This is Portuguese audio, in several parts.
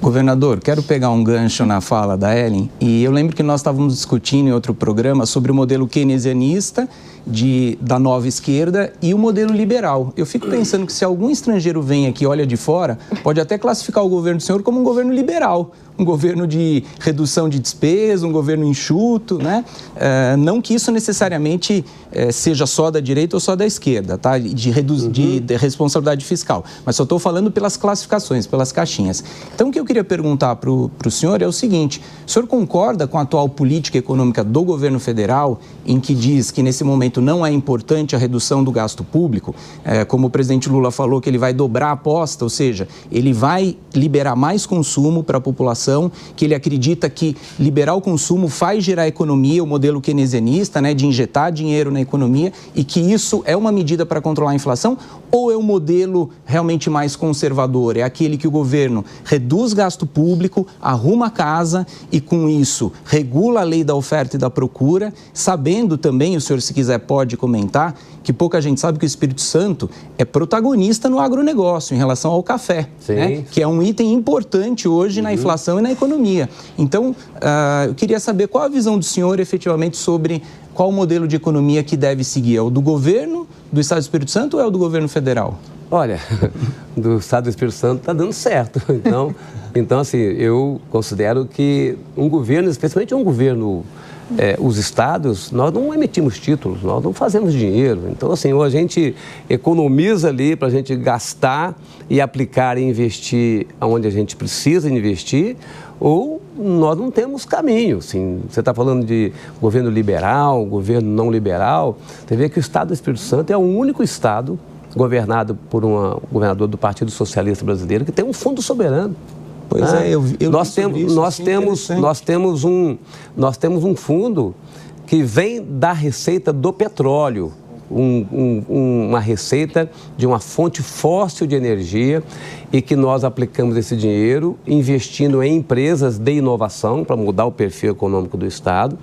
Governador, quero pegar um gancho na fala da Ellen, e eu lembro que nós estávamos discutindo em outro programa sobre o modelo keynesianista da nova esquerda e o modelo liberal. Eu fico pensando que se algum estrangeiro vem aqui e olha de fora, pode até classificar o governo do senhor como um governo liberal, um governo de redução de despesa, um governo enxuto, né? Não que isso necessariamente seja só da direita ou só da esquerda, tá? De responsabilidade fiscal, mas só estou falando pelas classificações, pelas caixinhas. Então, o que eu queria perguntar para o senhor é o seguinte: o senhor concorda com a atual política econômica do governo federal, em que diz que nesse momento não é importante a redução do gasto público, como o presidente Lula falou que ele vai dobrar a aposta, ou seja, ele vai liberar mais consumo para a população, que ele acredita que liberar o consumo faz gerar economia, o modelo keynesianista, né, de injetar dinheiro na economia, e que isso é uma medida para controlar a inflação, ou é um modelo realmente mais conservador? É aquele que o governo reduz gasto público, arruma a casa e, com isso, regula a lei da oferta e da procura, sabendo também, o senhor, se quiser, pode comentar, que pouca gente sabe que o Espírito Santo é protagonista no agronegócio em relação ao café, né? Que é um item importante hoje na inflação e na economia. Então, eu queria saber qual a visão do senhor efetivamente sobre qual o modelo de economia que deve seguir. É o do governo do Estado do Espírito Santo ou é o do governo federal? Olha, do Estado do Espírito Santo está dando certo. Então, assim, eu considero que um governo, especialmente um governo, os estados, nós não emitimos títulos, nós não fazemos dinheiro. Então, assim, ou a gente economiza ali para a gente gastar e aplicar e investir onde a gente precisa investir, ou nós não temos caminho. Assim, você está falando de governo liberal, governo não liberal. Você vê que o Estado do Espírito Santo é o único estado governado por um governador do Partido Socialista Brasileiro que tem um fundo soberano. Pois Nós temos um fundo que vem da receita do petróleo, uma receita de uma fonte fóssil de energia, e que nós aplicamos esse dinheiro investindo em empresas de inovação para mudar o perfil econômico do Estado,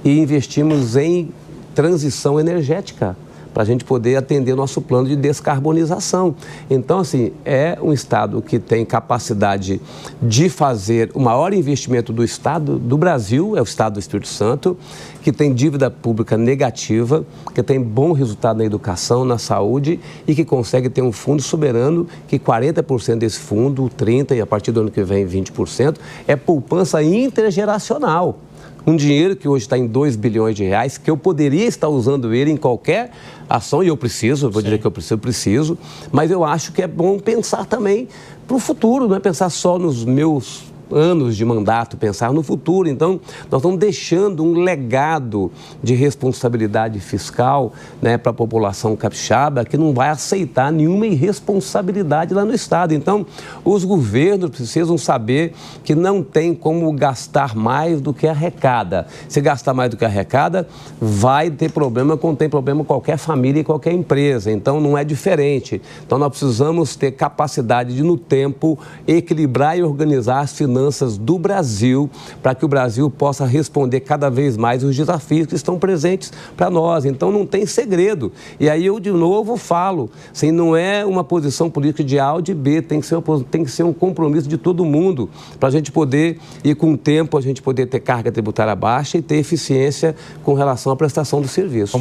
e investimos em transição energética, para a gente poder atender o nosso plano de descarbonização. Então, assim, é um Estado que tem capacidade de fazer o maior investimento do Estado do Brasil, é o Estado do Espírito Santo, que tem dívida pública negativa, que tem bom resultado na educação, na saúde, e que consegue ter um fundo soberano, que 40% desse fundo, 30% e a partir do ano que vem 20%, é poupança intergeracional. Um dinheiro que hoje está em 2 bilhões de reais, que eu poderia estar usando ele em qualquer ação, e eu preciso, vou dizer que eu preciso, mas eu acho que é bom pensar também para o futuro, não é pensar só nos meus anos de mandato, pensar no futuro. Então, nós estamos deixando um legado de responsabilidade fiscal, né, para a população capixaba, que não vai aceitar nenhuma irresponsabilidade lá no Estado. Então, os governos precisam saber que não tem como gastar mais do que arrecada. Se gastar mais do que arrecada, vai ter problema, como tem problema qualquer família e qualquer empresa. Então, não é diferente. Então, nós precisamos ter capacidade de, no tempo, equilibrar e organizar as finanças do Brasil, para que o Brasil possa responder cada vez mais os desafios que estão presentes para nós. Então, não tem segredo. E aí eu, de novo, falo, assim, não é uma posição política de A ou de B, tem que ser um compromisso de todo mundo, para a gente poder, e com o tempo, a gente poder ter carga tributária baixa e ter eficiência com relação à prestação do serviço.